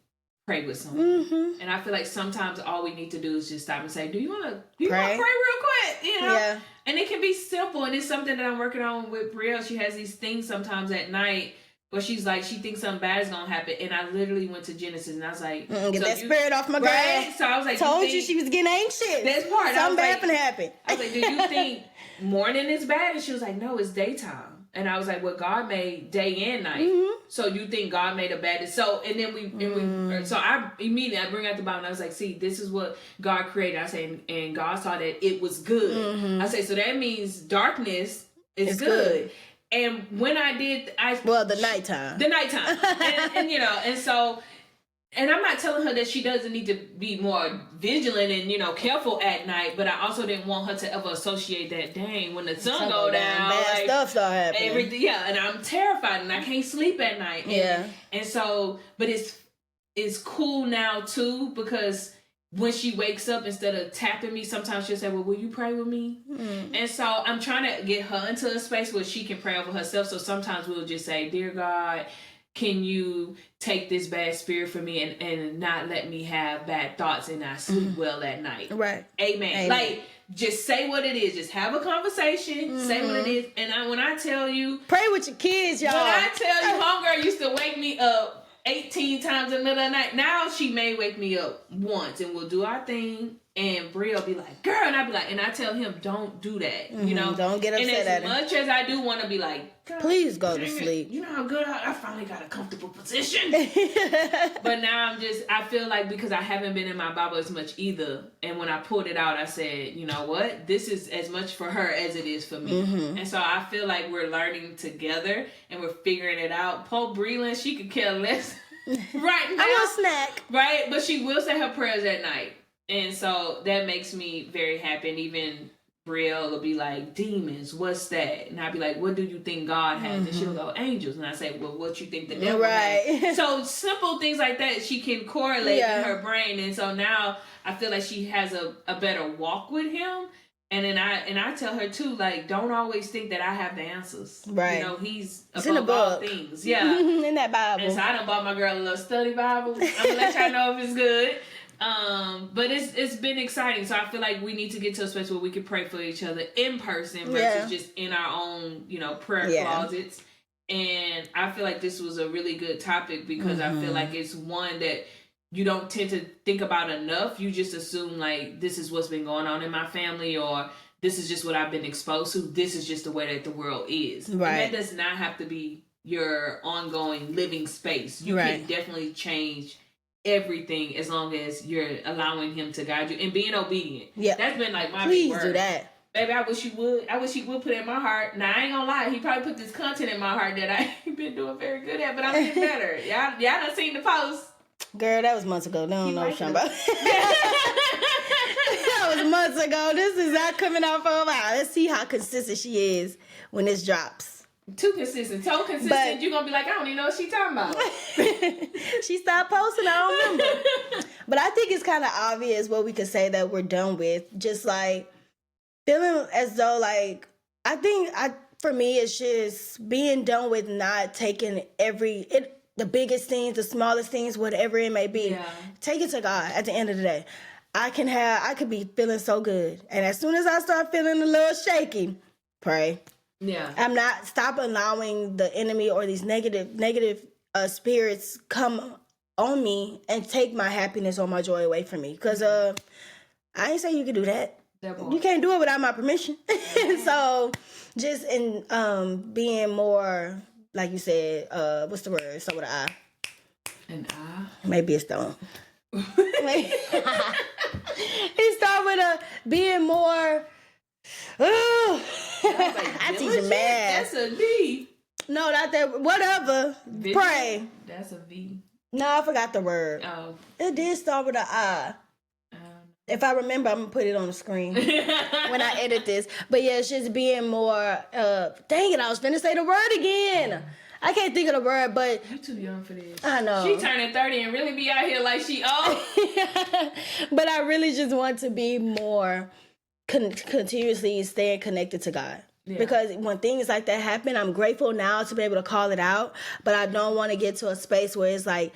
pray with someone. And I feel like sometimes all we need to do is just stop and say, do you want to pray real quick? Yeah. And it can be simple, and it's something that I'm working on with Brielle. She has these things sometimes at night where she's like, she thinks something bad is gonna happen, and I literally went to Genesis and I was like, get that spirit off my girl. Right? So I was like, told you she was getting anxious. That's part. Something bad finna happen. I was like, do you think morning is bad? And she was like, no, it's daytime. And I was like, well, God made day and night. So you think God made a bad? So and then so I immediately bring out the Bible and I was like, see, this is what God created. I say, and God saw that it was good. I say, so that means darkness is good. And when I did, the nighttime. And I'm not telling her that she doesn't need to be more vigilant and, careful at night, but I also didn't want her to ever associate that, dang, when the sun go down, bad stuff start happening. And I'm terrified and I can't sleep at night. And so, but it's cool now too, because when she wakes up, instead of tapping me, sometimes she'll say, well, will you pray with me? And so I'm trying to get her into a space where she can pray over herself. So sometimes we'll just say, dear God, can you take this bad spirit from me and not let me have bad thoughts and I sleep well at night? Right. Amen. Like, just say what it is. Just have a conversation. Say what it is. And when I tell you, pray with your kids, y'all. When I tell you, homegirl used to wake me up 18 times in the middle of the night. Now she may wake me up once and we'll do our thing. And Brie will be like, girl, and I'll be like, and I tell him, don't do that. You know? Don't get upset at him. And as much as I do want to be like, please go to sleep. You know how good I finally got a comfortable position. But now I feel like because I haven't been in my Bible as much either. And when I pulled it out, I said, you know what? This is as much for her as it is for me. And so I feel like we're learning together and we're figuring it out. Pope Breland, she could care less right now. I want a snack. Right? But she will say her prayers at night. And so that makes me very happy. And even Brielle will be like, demons, what's that? And I'll be like, what do you think God has? And she'll go, angels. And I say, well, what you think the devil has? So simple things like that, she can correlate in her brain. And so now I feel like she has a better walk with him. And then I tell her too, like, don't always think that I have the answers. Right. You know, he's above all things. Yeah. In that Bible. And so I done bought my girl a little study Bible. I'm gonna let y'all know if it's good. But it's been exciting. So I feel like we need to get to a space where we can pray for each other in person versus just in our own, prayer closets. And I feel like this was a really good topic because I feel like it's one that you don't tend to think about enough. You just assume like this is what's been going on in my family, or this is just what I've been exposed to. This is just the way that the world is. Right. And that does not have to be your ongoing living space. You can definitely change everything as long as you're allowing him to guide you and being obedient. Yeah, that's been like my big word. Please do that, baby. I wish you would. I wish he would put it in my heart. Now I ain't gonna lie, he probably put this content in my heart that I ain't been doing very good at, but I'm getting better. Y'all done seen the post. Girl, that was months ago. Don't know what I'm talking about. That was months ago. This is not coming out for a while. Let's see how consistent she is when this drops. Too consistent. So consistent, but you're going to be like, I don't even know what she's talking about. She stopped posting, I don't remember. But I think it's kind of obvious what we could say that we're done with. Just like feeling as though like, for me, it's just being done with not taking the biggest things, the smallest things, whatever it may be. Yeah. Take it to God at the end of the day. I could be feeling so good. And as soon as I start feeling a little shaky, pray. Yeah. Stop allowing the enemy or these negative spirits come on me and take my happiness or my joy away from me. Because I ain't saying you can do that. You can't do it without my permission. So just in being more, like you said, what's the word? Start with an I. An I? Maybe it's don't. It start with being more. I teach you math. That's a V. No, not that. Whatever. Vision? Pray. That's a V. No, I forgot the word. Oh. It did start with an I. If I remember, I'm going to put it on the screen when I edit this. But yeah, it's just being more, dang it, I was finna say the word again. I can't think of the word, but... You too young for this. I know. She turning 30 and really be out here like she old. But I really just want to be more continuously staying connected to God. Yeah. Because when things like that happen, I'm grateful now to be able to call it out. But I don't want to get to a space where it's like,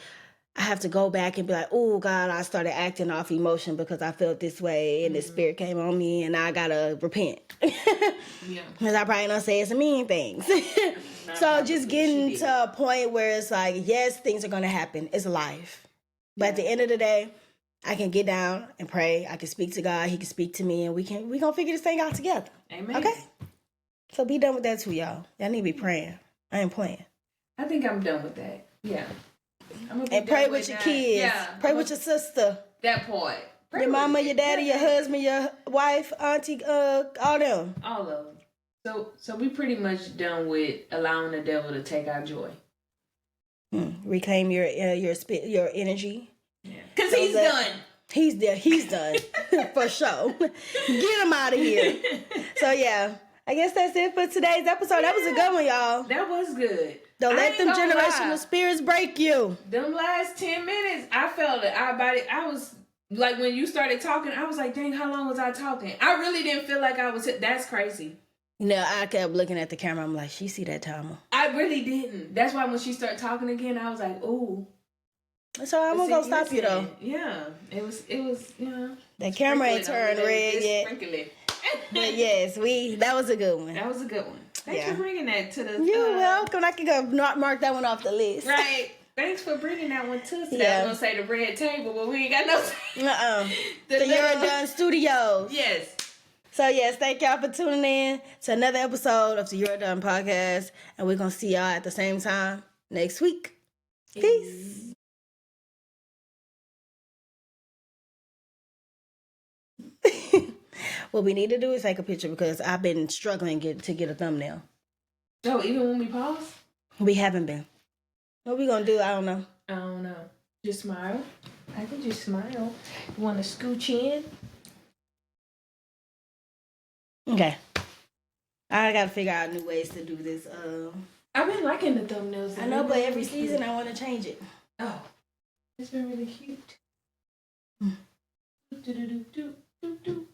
I have to go back and be like, oh, God, I started acting off emotion because I felt this way and the spirit came on me and I got to repent. Because I probably done said some mean things. So just getting to a point where it's like, yes, things are going to happen. It's life. But at the end of the day, I can get down and pray. I can speak to God. He can speak to me and we going to figure this thing out together. Amen. Okay? So be done with that too, y'all. Y'all need to be praying. I ain't playing. I think I'm done with that. Yeah. And pray with your kids. Yeah. Pray with your sister. That part. Your mama, your daddy, your husband, your wife, auntie, all them. All of them. So we pretty much done with allowing the devil to take our joy. Reclaim your energy. Yeah. Because he's done. He's there. He's done. For sure. Get him out of here. So yeah. I guess that's it for today's episode. That was a good one, y'all. That was good. Don't let them generational spirits break you. Them last 10 minutes, I felt it. I was like, when you started talking, I was like, dang, how long was I talking? I really didn't feel like I was. That's crazy. No, I kept looking at the camera. I'm like, she see that timer. I really didn't. That's why when she started talking again, I was like, ooh. So I'm gonna go stop you though. Yeah, it was, The camera ain't turned red yet. But yes, that was a good one. That was a good one. Thanks for bringing that to the. You're welcome. I can go mark that one off the list. Right. Thanks for bringing that one to us. Yeah. I was gonna say the red table, but we ain't got no. The You're Done Studios. Yes. So yes, thank y'all for tuning in to another episode of the You're Done podcast, and we're gonna see y'all at the same time next week. Peace. What we need to do is take a picture because I've been struggling to get a thumbnail. Oh, even when we pause? We haven't been. What we gonna do? I don't know. Just smile. I can just smile. You want to scooch in? Okay. I gotta figure out new ways to do this. I've been liking the thumbnails. I know, but every season I want to change it. Oh, it's been really cute. Do do do do do do.